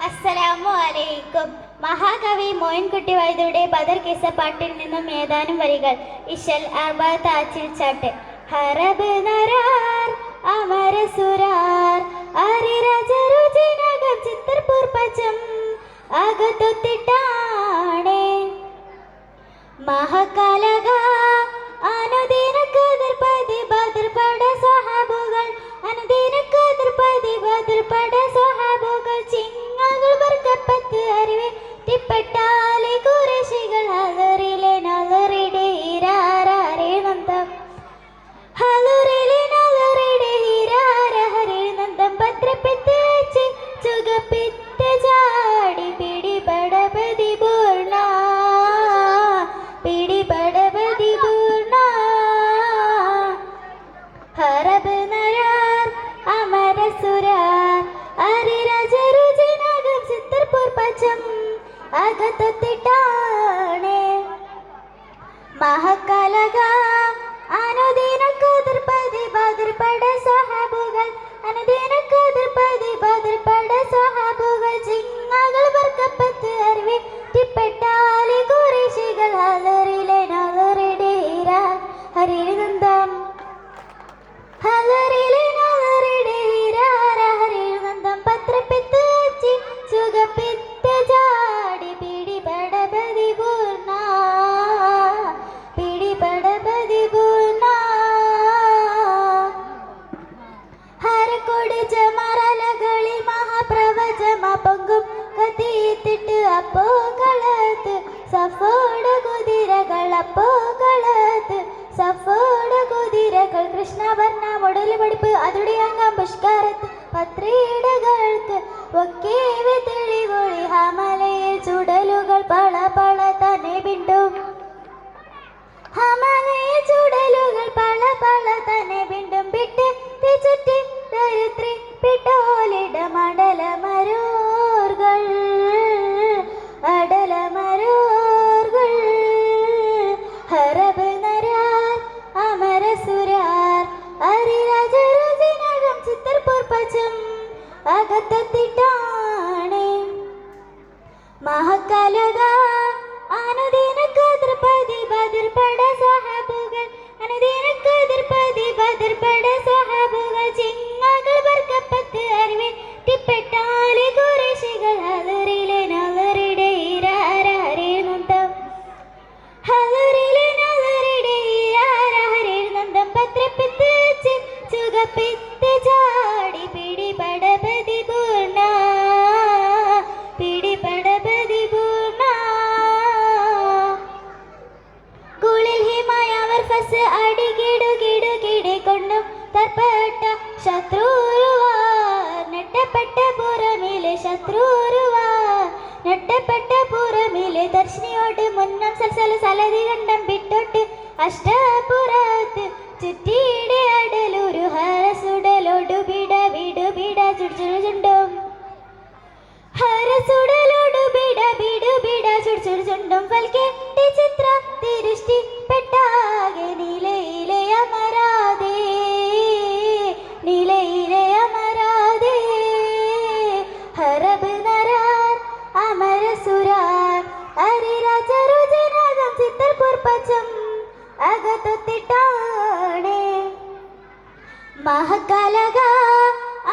അസ്സലാമു അലൈക്കും. മഹാകവി മോയിൻകുട്ടി വൈദ്യരുടെ ബദർ കിസ്സ പാട്ടിൽ നിന്നും ഏതാനും വരികൾ. ഇശൽ അർബഅത്ത് ആച്ചിൽ ചാട്ട്. ഹറബ് നരാർ അമര സുരാർ അരിരജരുജിനകം ചിത്രപൂർ പച്ചം അകത്തൊത്തിട്ടാണേ മഹകലക അനുദിന കതിർപതി ബദർ പട സ്വഹാബുകൾ അനുദിന കതിർപതി ബദർ പട സ്വഹാബുകൾ ചിങ്ങകൾ വർക്കപ്പത്ത് അറിവേ തിപ്പെട്ടാലെ കുറേശികൾ ഹലറിലെ നലറിടെ ഹീരാരേ നന്ദം ഹലറിലെ നലറിടെ ഹീരാരേ നന്ദം പത്രപ്പെത്ത് ചുഗപ്പിത്ത് ചാടി പിടി പടപതി പൂർണ്ണ പിടി പടപതി പൂർണ്ണ ഹറബ് നരാർ അമര സുരാർ അരിരജരുജിനകം ചിത്രപൂർ പച്ചം അകത്തൊത്തിട്ടാണേ മഹകലക അനുദിന കതിർപതി ബദർ പട സ്വഹാബുകൾ അനുദിന കതിർപതി ബദർ പട സ്വഹാബുകൾ ചിങ്ങകൾ വർക്കപ്പത്ത് അറിവേ തിപ്പെട്ടാലെ കുറേശികൾ ഹലറിലെ നലറിടെ ഹരിനന്ദം ഹലറിലെ നലറിടെ ഹരിനന്ദം പത്രപ്പെത്ത് ചുഗപ്പിത്ത് ചാടി പിടി പടപതി പൂർണ്ണ പിടി പടപതി പൂർണ്ണ ഹരക്കൊട് ജമറലകളിൽ മഹാപ്രവചമ പങ്കും കത്തിയിട്ടിട്ട് അപ്പോ കളത്ത് സഫോട് കുതിരകൾ അപ്പോ കളത്ത് സഫോട് കുതിരകൾ കൃഷ്ണവർണ്ണ മുടൽ പഠിപ്പ് അതുടെ അംഗം പുഷ്കരത്ത് പത്രീടകൾക്ക് ഒക്കെ തെളിവൊളി ഹമലയിൽ ചുടലുകൾ പള പള തന്നെ ബിണ്ടും ഹമലയിൽ ചുടലുകൾ പള പള തന്നെ ബിണ്ടും വിട്ട് ചുറ്റി ദരിദ്രി പിട്ടോലിട മടലമരോർകൾ അടലമരോർകൾ ഹറബ് നരാർ അമര സുരാർ അരിരജരുജിനകം ചിത്രപൂർ പച്ചം അകത്തൊത്തിട്ടാണേ മഹകലക അനുദിന കതിർപതി ബദർ പട സ്വഹാബുകൾ അനുദിന കതിർപതി ബദർ പട സ്വഹാബുകൾ ചിങ്ങകൾ വർക്കപ്പത്ത് അറിവേ തിപ്പെട്ടാലെ കുറേശികൾ ഹലറിലെ നലറിടെ ഹരേ നന്ദം ഹലറിലെ നലറിടെ ഹരേ നന്ദം പത്രപ്പെത്ത് ചുഗപ്പിത്ത് ചാടി പിടി പടപതി പൂർണ്ണ പിടി പടപതി പൂർണ്ണ കുളിൽ ഹിമായവർ ഫസ് അടി കിടു കിടു കിടിക്കൊണ്ടും തർപ്പട്ട ശത്രുവാർ നെട്ടപ്പെട്ട പുറമിലെ ശത്രുവാർ നെട്ടപ്പെട്ട പുറമിലെ ദർശിനിയോട് മുന്നം സൽസല സലതി കണ്ടം വിട്ടോട്ട് അഷ്ടപുറത്ത് ചുറ്റിയുടെ അടലൊരു ഹരസുടലോടു ബിട വിടുബിട ചുടുചുണ്ടും ഹരസുടലോടു ബിട വിടുബിട ചുടുചുണ്ടും ഫൽക്കെട്ടി ചിത്ര തിരുഷ്ടി പെട്ടാകെ നീലയിലെ അമരാതേ നീലയിലെ അമരാതേ ഹറബ് നരാർ അമര സുരാർ അരിരജരുജിനകം ചിത്രപൂർ പച്ചം അകത്തൊത്തിട്ടാണേ മഹകലക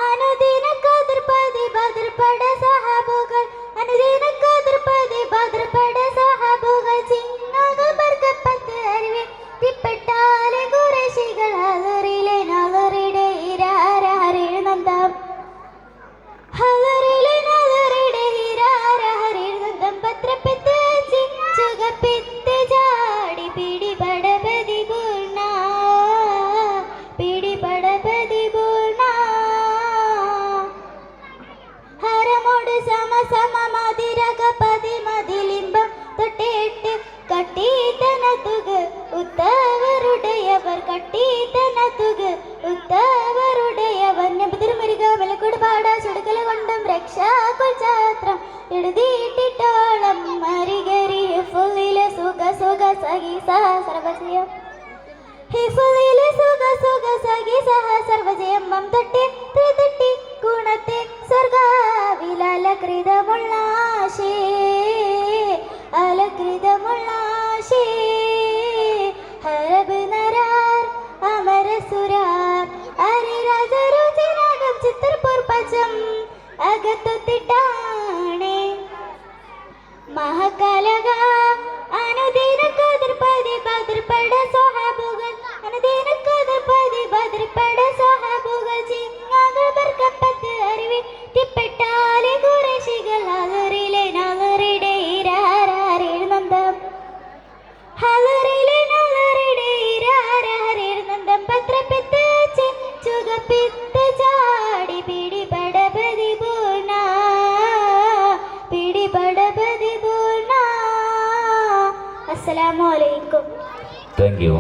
അനുദിന കതിർപതി ബദർ പട സ്വഹാബുകൾ അനുദിന കതിർപതി ബദർ പട സ്വഹാബുകൾ ചിങ്ങകൾ വർക്കപ്പത്ത് അറിവേ തിപ്പെട്ടാലെ കുറേശികൾ ഹലറിലെ നലറിടെ ഹരേ നന്ദം ഹലറിലെ നലറിടെ ഹരേ നന്ദം പത്രപ്പെത്ത് ചുഗപ്പിത്ത് ചാടി പിടി പടപതി പൂർണ്ണ പിടി പടപതി പൂർണ്ണ ഹരമോട് സമ സമ മതിരക പതി മതിലിംബം തൊട്ടേട്ട് കട്ടീതനതുക് ഉത്തവരുടയവർ കട്ടീതനതുക് ഉത്തവരുടയവർ നബിതിരുമരുക വിലക്കൂട് പാടാ ചുടുക്കല കൊണ്ടും രക്ഷാകുൽ ചാത്രം എഴുതിയിട്ടിട്ടോളം മരികരി ഹിഫുലിലെ സുഖ സുഖ സഹി സർവജയം ഹിഫുലിലെ സുഖ സുഖ സഹി സർവജയം മം തൊട്ടി ഗുണത്തെ സ്വർഗ വിലാല അലകൃതമുള്ള ഹറബ് നരാർ അമരസുരാർ അരിരാജരുചിരാഗം ചിത്രപൂർ പച്ചം അകത്തൊത്തിട്ടാണേ മഹാകാലക അനുദിന കതിർപതി ബദർപട സ്വഹാബുകൾ അനുദിന കതിർപതി ബദർപട സ്വഹാബുകൾ ചിങ്ങകൾ ബർക്കപ്പത്ത് അറിവി തിപ്പെട്ടാലെ ഖുറൈശികൾ ഹലറിലെ നഗറിടെ ഇരാരാരെഴുന്നന്തം ഹലറിലെ നഗറിടെ ഇരാരാരെഴുന്നന്തം പത്രപ്പെത്ത് ചുകപ്പിത്ത് ചാടി പിടിപടപതി പൂർണ്ണ പിടിപടപതി പൂർണ്ണ. അസ്സലാമു അലൈക്കും. Thank you.